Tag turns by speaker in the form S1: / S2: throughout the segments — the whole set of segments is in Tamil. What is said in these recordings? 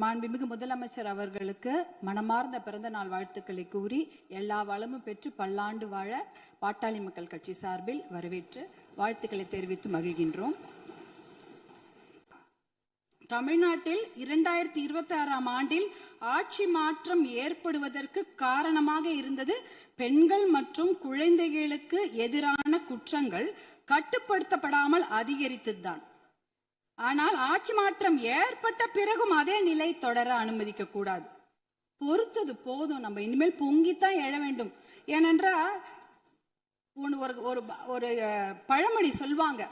S1: மாண்புமிகு முதலமைச்சர் அவர்களுக்கு மனமார்ந்த பிறந்த நாள் வாழ்த்துக்களை கூறி எல்லா வளமும் பெற்று பல்லாண்டு வாழ பாட்டாளி மக்கள் கட்சி சார்பில் வரவேற்று வாழ்த்துக்களை தெரிவித்து மகிழ்கின்றோம். தமிழ்நாட்டில் 2026ஆம் ஆண்டில் ஆட்சி மாற்றம் ஏற்படுவதற்கு காரணமாக இருந்தது பெண்கள் மற்றும் குழந்தைகளுக்கு எதிரான குற்றங்கள் கட்டுப்படுத்தப்படாமல் அதிகரித்ததுதான். ஆனால் ஆட்சி மாற்றம் ஏற்பட்ட பிறகும் அதே நிலை தொடர அனுமதிக்க கூடாது. பொறுத்தது போதும், நம்ம இனிமேல் பொங்கித்தான் எழ வேண்டும். ஏனென்றால் ஒரு பழமொழி சொல்வாங்க,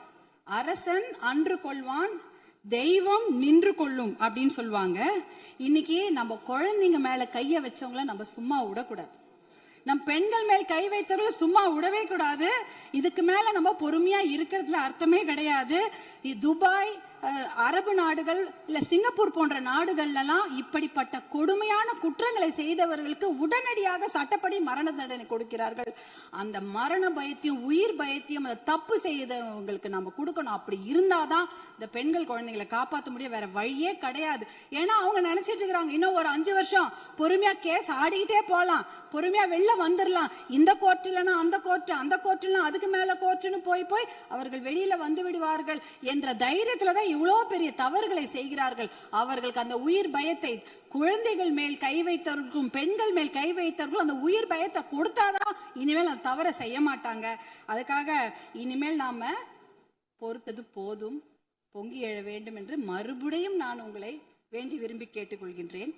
S1: அரசன் அன்று கொள்வான் தெய்வம் நின்று கொள்ளும் அப்படின்னு சொல்லுவாங்க. இன்னைக்கு நம்ம குழந்தைங்க மேல கைய வச்சவங்கள நம்ம சும்மா விடக்கூடாது. நம் பெண்கள் மேல் கை வைத்தவர்கள் சும்மா விடவே கூடாது. இதுக்கு மேல நம்ம பொறுமையா இருக்கிறதுல அர்த்தமே கிடையாது. துபாய், அரபு நாடுகள், இல்ல சிங்கப்பூர் போன்ற நாடுகள்லாம் இப்படிப்பட்ட கொடுமையான குற்றங்களை செய்தவர்களுக்கு உடனடியாக சட்டப்படி மரண தண்டனை கொடுக்கிறார்கள். அந்த மரண பயத்தையும் உயிர் பயத்தையும் அந்த தப்பு செய்தவங்களுக்கு நம்ம கொடுக்கணும். அப்படி இருந்தாதான் இந்த பெண்கள் குழந்தைகளை காப்பாற்ற முடியும். வேற வழியே கிடையாது. ஏன்னா அவங்க நினைச்சிட்டு இருக்கிறாங்க, இன்னும் ஒரு 5 வருஷம் பொறுமையா கேஸ் ஆடிக்கிட்டே போலாம், பொறுமையா வெளில வந்துடலாம். இந்த கோர்ட் இல்லைன்னா அந்த கோர்ட், அந்த கோர்ட் இல்லைன்னா அதுக்கு மேல கோர்ட்டுன்னு போய் அவர்கள் வெளியில வந்து விடுவார்கள் என்ற தைரியத்துலதான் இவ்வளவு பெரிய தவறுகளை செய்கிறார்கள். அவர்களுக்கு அந்த உயிர் பயத்தை, குழந்தைகள் மேல் கை வைத்தவர்களுக்கும் பெண்கள் மேல் கை வைத்தவர்களும் அந்த உயிர் பயத்தை கொடுத்தாதான் இனிமேல் அந்த தவறை செய்ய மாட்டாங்க. அதுக்காக இனிமேல் நாம பொறுத்தது போதும், பொங்கி எழ வேண்டும் என்று மறுபடியும் நான் உங்களை வேண்டி விரும்பி கேட்டுக்கொள்கின்றேன்.